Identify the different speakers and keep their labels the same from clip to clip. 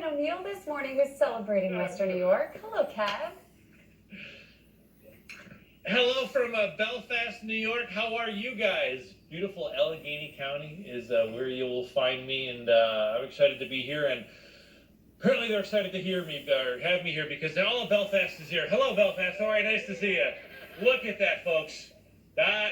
Speaker 1: O'Neill this morning was celebrating Western New York. Hello, Kev.
Speaker 2: Hello from Belfast, New York. How are you guys? Beautiful Allegheny County is where you will find me, and I'm excited to be here. And apparently they're excited to hear me or have me here because all of Belfast is here. Hello, Belfast. All right, nice to see you. Look at that, folks.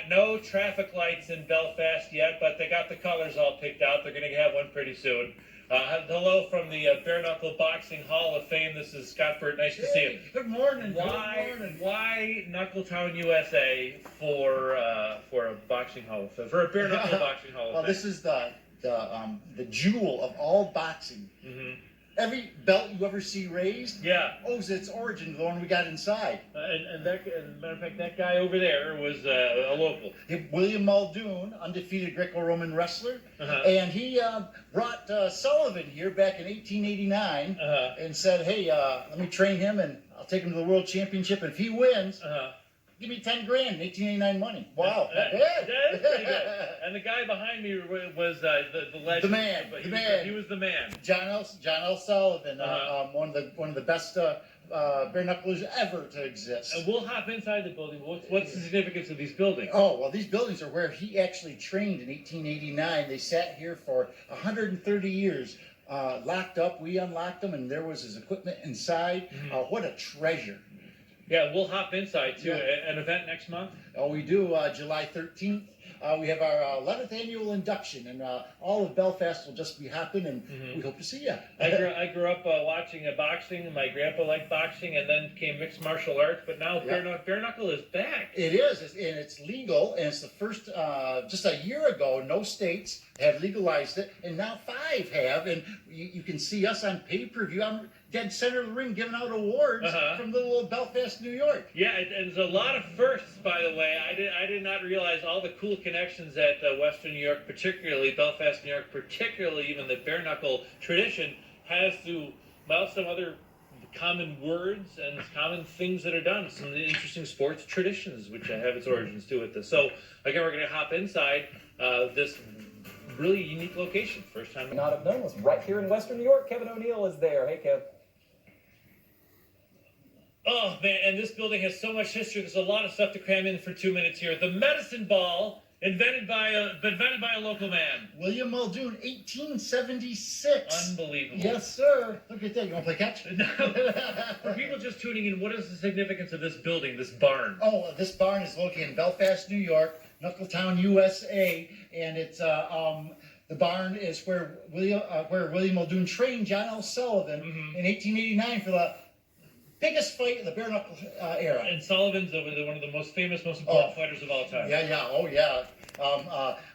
Speaker 2: No traffic lights in Belfast yet, but they got the colors all picked out. They're going to have one pretty soon. Hello from the Bare-Knuckle Boxing Hall of Fame. This is Scott Burt. Nice to see you.
Speaker 3: Good morning.
Speaker 2: Why Knuckletown, USA for a boxing hall of fame, for a Bare-Knuckle Boxing Hall of Fame?
Speaker 3: Well, this is the jewel of all boxing.
Speaker 2: Mm-hmm.
Speaker 3: Every belt you ever see raised,
Speaker 2: owes
Speaker 3: its origin to the one we got inside.
Speaker 2: As a matter of fact, that guy over there was a local.
Speaker 3: William Muldoon, undefeated Greco-Roman wrestler, and he brought Sullivan here back in 1889 and said, "Hey, let me train him, and I'll take him to the World Championship. And if he wins, give me 10 grand in 1889 money." Wow,
Speaker 2: that's pretty good. And the guy behind me was the legend.
Speaker 3: The man.
Speaker 2: He was the man.
Speaker 3: John L. Sullivan, one of the best bare-knucklers ever to exist.
Speaker 2: And we'll hop inside the building. What's the significance of these buildings?
Speaker 3: Oh, well, these buildings are where he actually trained in 1889. They sat here for 130 years. Locked up. We unlocked them, and there was his equipment inside. What a treasure.
Speaker 2: Yeah, we'll hop inside, too. Yeah. An event next month?
Speaker 3: Oh, we do, July 13th. We have our 11th annual induction, and all of Belfast will just be hopping, and we hope to see you.
Speaker 2: I grew up watching boxing. My grandpa liked boxing, and then came mixed martial arts, but now Bare-Knuckle is back.
Speaker 3: It is, and it's legal, and it's the first, just a year ago, no states had legalized it, and now 5 have, and you can see us on pay-per-view. I'm dead center of the ring giving out awards from little Belfast, New York.
Speaker 2: Yeah, and there's a lot of firsts, by the way. I did not realize all the cool connections that Western New York, particularly Belfast, New York, particularly even the bare-knuckle tradition has to, well, some other common words and common things that are done, some interesting sports traditions which have its origins to it. So again, we're going to hop inside this really unique location. First time.
Speaker 4: Not have known was right here in Western New York. Kevin O'Neill is there. Hey, Kev.
Speaker 2: Oh man, and this building has so much history. There's a lot of stuff to cram in for 2 minutes here. The medicine ball, invented by a local man.
Speaker 3: William Muldoon, 1876.
Speaker 2: Unbelievable.
Speaker 3: Yes, sir. Look at that. You want to play catch?
Speaker 2: No. For people just tuning in, what is the significance of this building, this barn?
Speaker 3: Oh, this barn is located in Belfast, New York, Knuckletown, USA, and it's the barn is where William Muldoon trained John L. Sullivan in 1889 for the biggest fight in the bare-knuckle era.
Speaker 2: And Sullivan's one of the most famous, most important fighters of all time.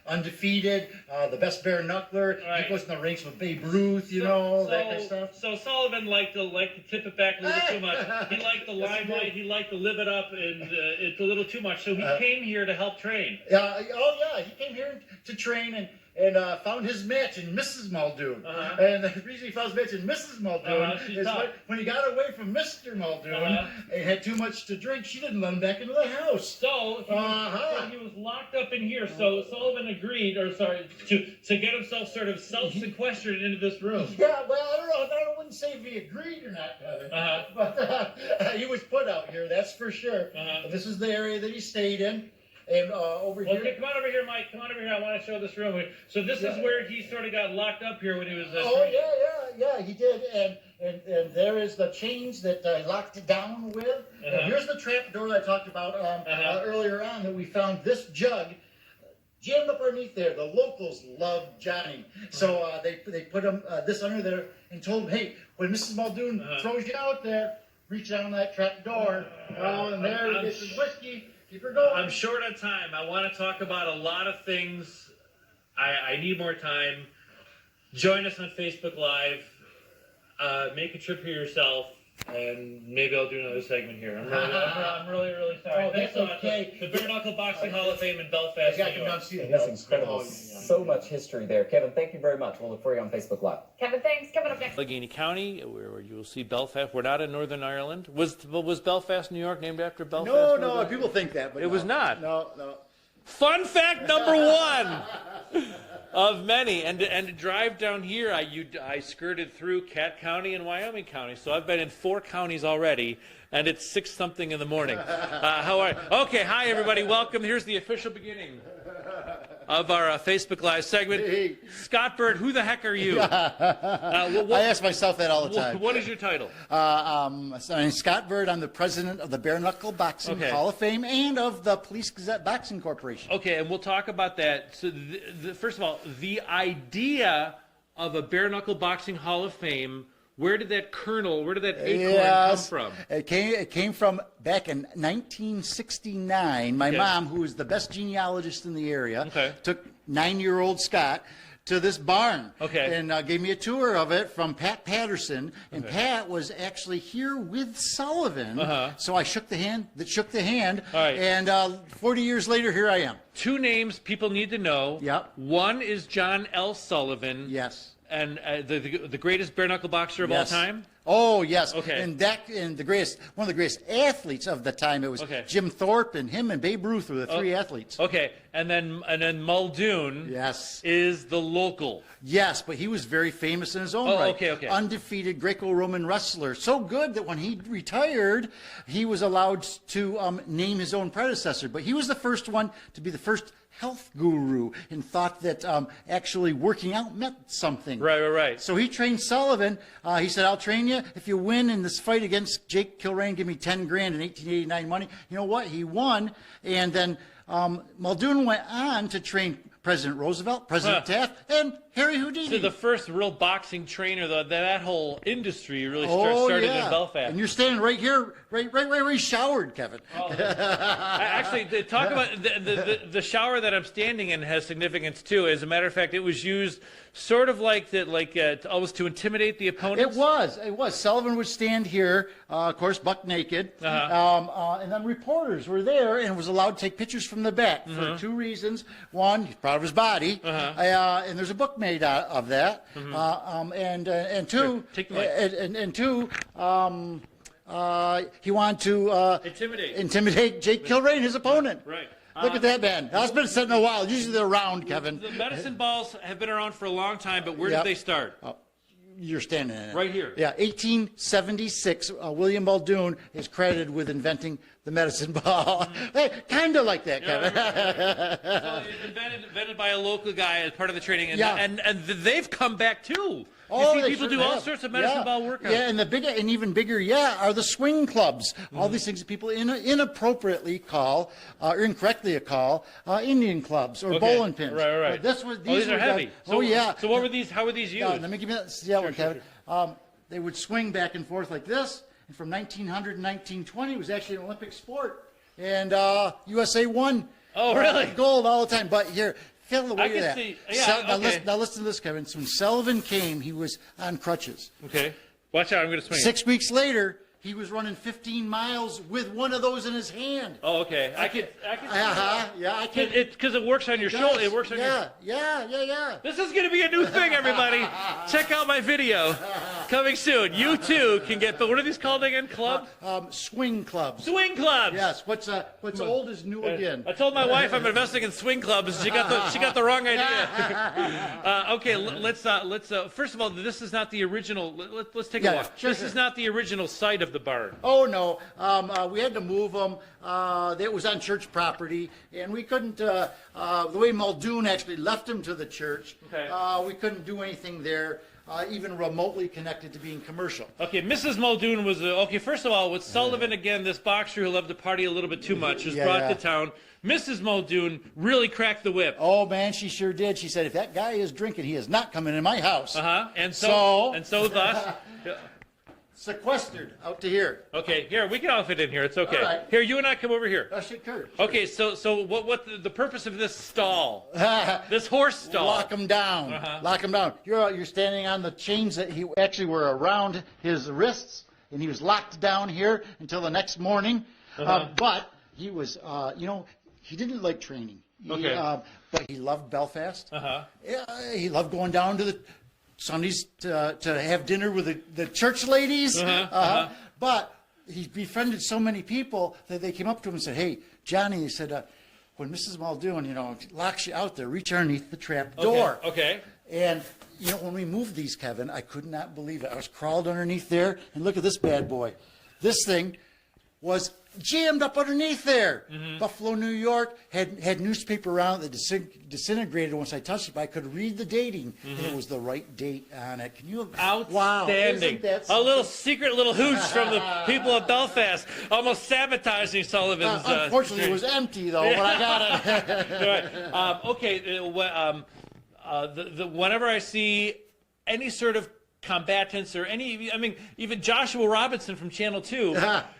Speaker 3: Undefeated, the best bare-knuckler. Right. He goes in the ranks with Babe Ruth, that kind of stuff.
Speaker 2: So Sullivan liked to tip it back a little too much. He liked the limelight. He liked to live it up, and it's a little too much. So he came here to help train.
Speaker 3: He came here to train and found his match in Mrs. Muldoon. And the reason he found his match in Mrs. Muldoon is when he got away from Mr. Muldoon and had too much to drink, she didn't let him back into the house.
Speaker 2: So he was locked up in here. So Sullivan agreed, to get himself sort of self-sequestered into this room.
Speaker 3: Yeah, well, I don't know. I wouldn't say if he agreed or not, but he was put out here, that's for sure. This is the area that he stayed in. And over here.
Speaker 2: Okay, come on over here, Mike. Come on over here. I want to show this room. So this is where he sort of got locked up here when he was.
Speaker 3: He did. And there is the chains that I locked it down with. And here's the trap door that I talked about earlier on that we found this jug jammed up underneath there. The locals love Johnny, so they put this under there and told him, hey, when Mrs. Muldoon throws you out there, reach down that trap door. And there it is whiskey.
Speaker 2: I'm short on time. I want to talk about a lot of things. I need more time. Join us on Facebook Live. Make a trip here yourself, and maybe I'll do another segment here. I'm really sorry.
Speaker 3: Thanks so much.
Speaker 2: The Bare-Knuckle Boxing Hall of Fame in Belfast, New York.
Speaker 4: That's incredible. So much history there. Kevin, thank you very much. We'll look for you on Facebook Live.
Speaker 1: Kevin, thanks. Coming up next.
Speaker 2: Allegheny County, where you will see Belfast. We're not in Northern Ireland. Was Belfast, New York, named after Belfast?
Speaker 3: No, people think that, but
Speaker 2: it was not.
Speaker 3: No.
Speaker 2: Fun fact number 1. Of many, and to drive down here, I skirted through Cat County and Wyoming County, so I've been in 4 counties already, and it's 6-something in the morning. How are you? Okay, hi everybody, welcome. Here's the official beginning of our Facebook Live segment.
Speaker 3: Hey.
Speaker 2: Scott Bird, who the heck are you?
Speaker 3: I ask myself that all the time.
Speaker 2: What is your title?
Speaker 3: I'm Scott Bird. I'm the president of the Bare-Knuckle Boxing Hall of Fame and of the Police Gazette Boxing Corporation.
Speaker 2: Okay, and we'll talk about that. So, first of all, the idea of a Bare-Knuckle Boxing Hall of Fame, where did that acorn come from?
Speaker 3: It came from back in 1969. My mom, who was the best genealogist in the area, took 9-year-old Scott to this barn and gave me a tour of it from Pat Patterson. And Pat was actually here with Sullivan. So I shook the hand and 40 years later, here I am.
Speaker 2: 2 names people need to know.
Speaker 3: Yep.
Speaker 2: One is John L. Sullivan.
Speaker 3: Yes.
Speaker 2: And the greatest bare-knuckle boxer of all time?
Speaker 3: Oh, yes.
Speaker 2: Okay.
Speaker 3: And one of the greatest athletes of the time, it was Jim Thorpe, and him and Babe Ruth were the 3 athletes.
Speaker 2: Okay. And then Muldoon is the local.
Speaker 3: Yes, but he was very famous in his own right.
Speaker 2: Okay.
Speaker 3: Undefeated Greco-Roman wrestler. So good that when he retired, he was allowed to name his own predecessor. But he was the first one to be the first health guru and thought that actually working out meant something.
Speaker 2: Right.
Speaker 3: So he trained Sullivan. He said, I'll train you. If you win in this fight against Jake Kilrain, give me 10 grand in 1889 money. You know what? He won. And then Muldoon went on to train President Roosevelt, President Taft, and Harry Houdini.
Speaker 2: So the first real boxing trainer, that whole industry really started in Belfast.
Speaker 3: And you're standing right here, right where he showered, Kevin.
Speaker 2: Actually, talk about the shower that I'm standing in has significance too. As a matter of fact, it was used sort of almost to intimidate the opponents.
Speaker 3: It was. Sullivan would stand here, of course, buck naked, and then reporters were there and was allowed to take pictures from the back for 2 reasons. One, he's proud of his body, and there's a book made out of that. And two, he wanted to intimidate Jake Kilrain, his opponent.
Speaker 2: Right.
Speaker 3: Look at that man. That's been sitting a while. Usually they're round, Kevin.
Speaker 2: The medicine balls have been around for a long time, but where did they start?
Speaker 3: You're standing in it.
Speaker 2: Right here.
Speaker 3: Yeah, 1876. William Muldoon is credited with inventing the medicine ball. Hey, kind of like that, Kevin.
Speaker 2: So it's invented by a local guy as part of the training, and they've come back too.
Speaker 3: Oh,
Speaker 2: you see people do all sorts of medicine ball workouts.
Speaker 3: Yeah, and even bigger, are the swing clubs. All these things that people inappropriately call, or incorrectly call, Indian clubs or bowling pins.
Speaker 2: Right. These are heavy. So what were these? How were these used?
Speaker 3: Let me give you that one, Kevin. They would swing back and forth like this. And from 1900 to 1920, it was actually an Olympic sport. And USA won.
Speaker 2: Oh, really?
Speaker 3: Gold all the time. But here, feel the weight of that.
Speaker 2: See. Yeah,
Speaker 3: now listen to this, Kevin. So when Sullivan came, he was on crutches.
Speaker 2: Okay. Watch out, I'm going to swing.
Speaker 3: 6 weeks later, he was running 15 miles with one of those in his hand.
Speaker 2: Oh, okay. I can.
Speaker 3: I can.
Speaker 2: Because it works on your shoulder. It works on your.
Speaker 3: Yeah.
Speaker 2: This is going to be a new thing, everybody. Check out my video coming soon. You too can get. But what are these called again? Clubs?
Speaker 3: Swing clubs.
Speaker 2: Swing clubs.
Speaker 3: Yes. What's old is new again.
Speaker 2: I told my wife I'm investing in swing clubs. She got the wrong idea. Okay. Let's first of all, this is not the original. Let's take a walk. This is not the original site of the barn.
Speaker 3: Oh no, we had to move them. It was on church property, and we couldn't. The way Muldoon actually left him to the church, we couldn't do anything there, even remotely connected to being commercial.
Speaker 2: Okay, Mrs. Muldoon was first of all, with Sullivan again, this boxer who loved to party a little bit too much, was brought to town. Mrs. Muldoon really cracked the whip.
Speaker 3: Oh man, she sure did. She said, "If that guy is drinking, he is not coming in my house."
Speaker 2: And so thus.
Speaker 3: Sequestered out to here.
Speaker 2: Okay, here we can all fit in here. It's okay.
Speaker 3: All right.
Speaker 2: Here, you and I come over here.
Speaker 3: Sure.
Speaker 2: Okay, so what the purpose of this stall? This horse stall?
Speaker 3: Lock him down. Lock him down. You're standing on the chains that he actually were around his wrists, and he was locked down here until the next morning. But he was, he didn't like training. But he loved Belfast. He loved going down to the Sundays to have dinner with the church ladies. But he befriended so many people that they came up to him and said, "Hey, Johnny," he said, when Mrs. Muldoon, locks you out there, reach underneath the trap door.
Speaker 2: Okay.
Speaker 3: And, when we moved these, Kevin, I could not believe it. I was crawled underneath there, and look at this bad boy. This thing was jammed up underneath there. Buffalo, New York, had newspaper around it that disintegrated once I touched it, but I could read the dating, and it was the right date on it. Can you? Wow,
Speaker 2: Outstanding.
Speaker 3: isn't that
Speaker 2: A little secret little hooch from the people of Belfast, almost sabotaging Sullivan's.
Speaker 3: Unfortunately, it was empty, though, but I got it.
Speaker 2: Right. Okay. Whenever I see any sort of combatants or even Joshua Robinson from Channel 2,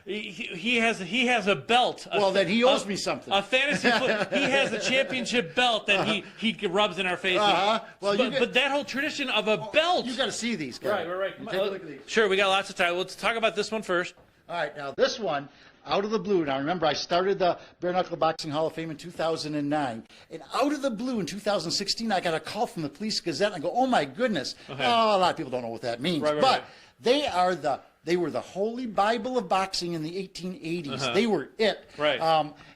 Speaker 2: he has a belt.
Speaker 3: Then he owes me something.
Speaker 2: A fantasy he has a championship belt that he rubs in our faces.
Speaker 3: Well,
Speaker 2: but that whole tradition of a belt.
Speaker 3: You got to see these guys.
Speaker 2: Right.
Speaker 3: Take a look at these.
Speaker 2: Sure, we got lots of time. Let's talk about this one first.
Speaker 3: All right, now this one, out of the blue. Now remember, I started the Bare-Knuckle Boxing Hall of Fame in 2009. And out of the blue in 2016, I got a call from the Police Gazette. And I go, oh my goodness.
Speaker 2: Okay.
Speaker 3: Oh, a lot of people don't know what that means.
Speaker 2: Right.
Speaker 3: They were the Holy Bible of boxing in the 1880s. They were it.
Speaker 2: Right.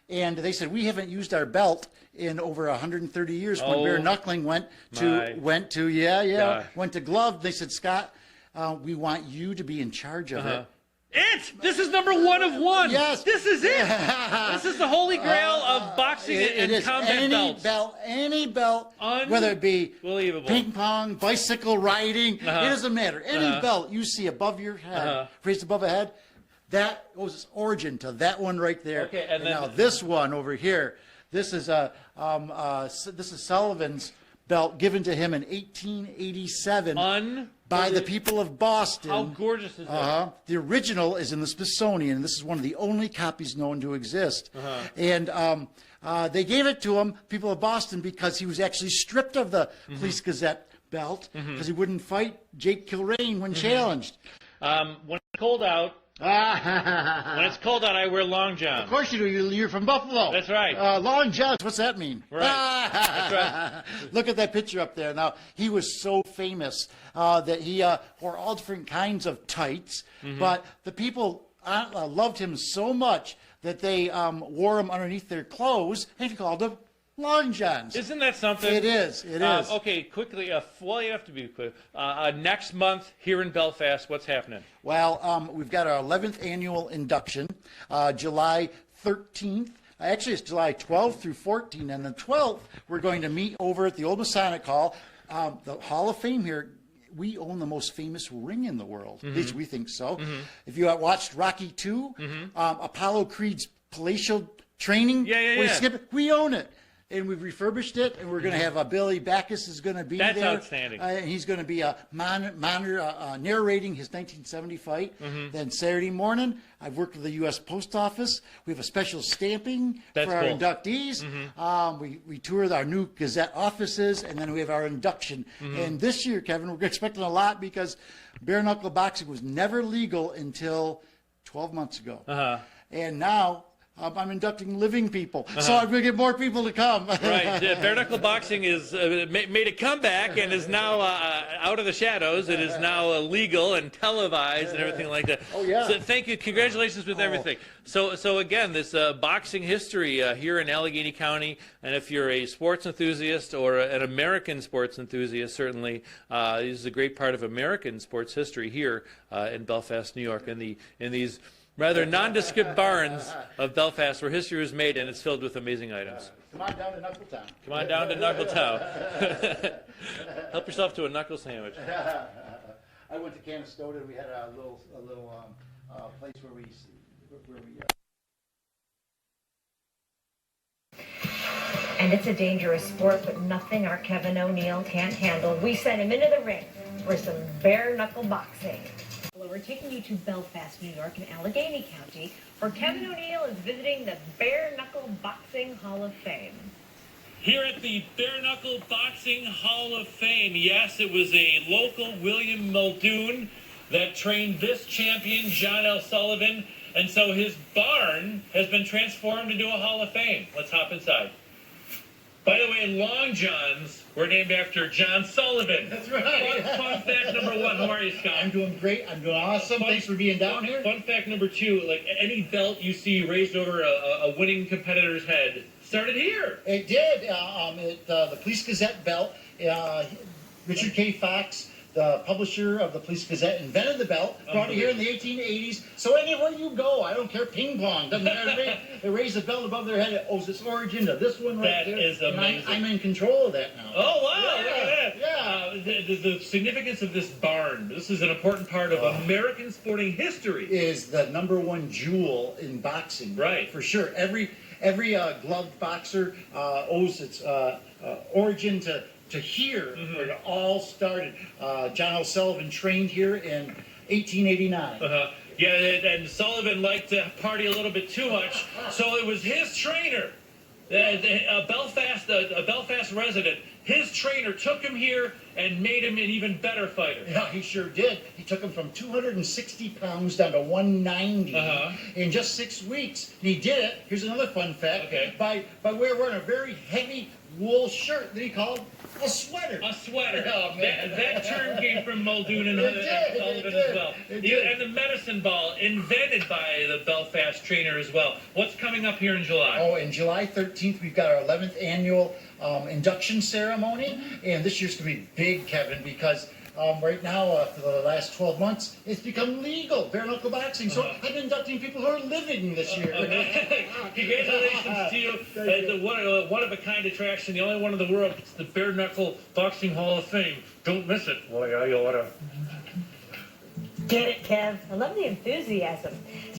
Speaker 3: And they said, we haven't used our belt in over 130 years. When bare-knuckling went to glove, they said, Scott, we want you to be in charge of it.
Speaker 2: This is number 1 of 1.
Speaker 3: Yes.
Speaker 2: This is it. This is the holy grail of boxing and combat belts.
Speaker 3: Any belt, whether it be ping pong, bicycle riding, it doesn't matter. Any belt you see above your head, raised above a head, that owes its origin to that one right there.
Speaker 2: Okay, and then
Speaker 3: now this one over here, this is Sullivan's belt given to him in 1887. By the people of Boston.
Speaker 2: How gorgeous is that?
Speaker 3: The original is in the Smithsonian. This is one of the only copies known to exist. And they gave it to him, people of Boston, because he was actually stripped of the Police Gazette belt because he wouldn't fight Jake Kilrain when challenged.
Speaker 2: When it's cold out, I wear long johns.
Speaker 3: Of course you do. You're from Buffalo.
Speaker 2: That's right.
Speaker 3: Long johns. What's that mean?
Speaker 2: Right. That's right.
Speaker 3: Look at that picture up there. Now, he was so famous that he wore all different kinds of tights, but the people loved him so much that they wore him underneath their clothes, and he called them Long johns.
Speaker 2: Isn't that something?
Speaker 3: It is. It is.
Speaker 2: Okay, quickly. Well, you have to be quick. Next month here in Belfast, what's happening?
Speaker 3: Well, we've got our 11th annual induction, July 13th. Actually, it's July 12th through 14th, and the 12th we're going to meet over at the Old Masonic Hall. The Hall of Fame here. We own the most famous ring in the world. At least we think so. If you have watched Rocky II, Apollo Creed's palatial training, we own it. And we've refurbished it, and we're going to have Billy Backus is going to be there.
Speaker 2: That's outstanding.
Speaker 3: And he's going to be narrating his 1970 fight. Then Saturday morning, I've worked with the U.S. Post Office. We have a special stamping for our inductees. We tour our new Gazette offices, and then we have our induction. And this year, Kevin, we're expecting a lot because bare-knuckle boxing was never legal until 12 months ago. And now I'm inducting living people, so I'm going to get more people to come.
Speaker 2: Right. Bare-knuckle boxing is made a comeback and is now out of the shadows. It is now legal and televised and everything like that.
Speaker 3: Oh, yeah.
Speaker 2: So thank you. Congratulations with everything. So again, this boxing history here in Allegheny County, and if you're a sports enthusiast or an American sports enthusiast, certainly this is a great part of American sports history here in Belfast, New York, in these rather nondescript barns of Belfast where history was made, and it's filled with amazing items.
Speaker 3: Come on down to Knuckletown.
Speaker 2: Come on down to Knuckletown. Help yourself to a knuckle sandwich.
Speaker 3: I went to Canastota. We had a little place where we
Speaker 1: And it's a dangerous sport, but nothing our Kevin O'Neill can't handle. We sent him into the ring for some bare-knuckle boxing. We're taking you to Belfast, New York, in Allegheny County, where Kevin O'Neill is visiting the Bare-Knuckle Boxing Hall of Fame.
Speaker 2: Here at the Bare-Knuckle Boxing Hall of Fame, yes, it was a local William Muldoon that trained this champion, John L. Sullivan, and so his barn has been transformed into a Hall of Fame. Let's hop inside. By the way, Long Johns were named after John Sullivan.
Speaker 3: That's right.
Speaker 2: Fun fact number 1. How are you, Scott?
Speaker 3: I'm doing great. I'm doing awesome. Thanks for being down here.
Speaker 2: Fun fact number 2, like any belt you see raised over a winning competitor's head started here.
Speaker 3: It did. The Police Gazette belt. Richard K. Fox, the publisher of the Police Gazette, invented the belt, brought it here in the 1880s. So anywhere you go, I don't care, ping pong, doesn't matter. They raise the belt above their head. It owes its origin to this one right there.
Speaker 2: That is amazing.
Speaker 3: I'm in control of that now.
Speaker 2: Oh, wow,
Speaker 3: Yeah,
Speaker 2: look at that.
Speaker 3: yeah.
Speaker 2: The significance of this barn, this is an important part of American sporting history.
Speaker 3: Is the #1 jewel in boxing.
Speaker 2: Right.
Speaker 3: For sure. Every gloved boxer owes its origin to here, where it all started. John Sullivan trained here in 1889.
Speaker 2: Yeah, and Sullivan liked to party a little bit too much, so it was his trainer, a Belfast resident. His trainer took him here and made him an even better fighter.
Speaker 3: Yeah, he sure did. He took him from 260 pounds down to 190 in just 6 weeks. And he did it, here's another fun fact, by wearing a very heavy wool shirt that he called a sweater.
Speaker 2: A sweater.
Speaker 3: Oh, man.
Speaker 2: That term came from Muldoon and Sullivan as well. And the medicine ball, invented by the Belfast trainer as well. What's coming up here in July?
Speaker 3: Oh, in July 13th, we've got our 11th annual induction ceremony. And this year's going to be big, Kevin, because right now, for the last 12 months, it's become legal, bare-knuckle boxing. So I've been inducting people who are living this year.
Speaker 2: Congratulations to you. The one-of-a-kind attraction, the only one in the world. It's the Bare-Knuckle Boxing Hall of Fame. Don't miss it. Well, yeah, you ought to.
Speaker 1: Get it, Kev. I love the enthusiasm.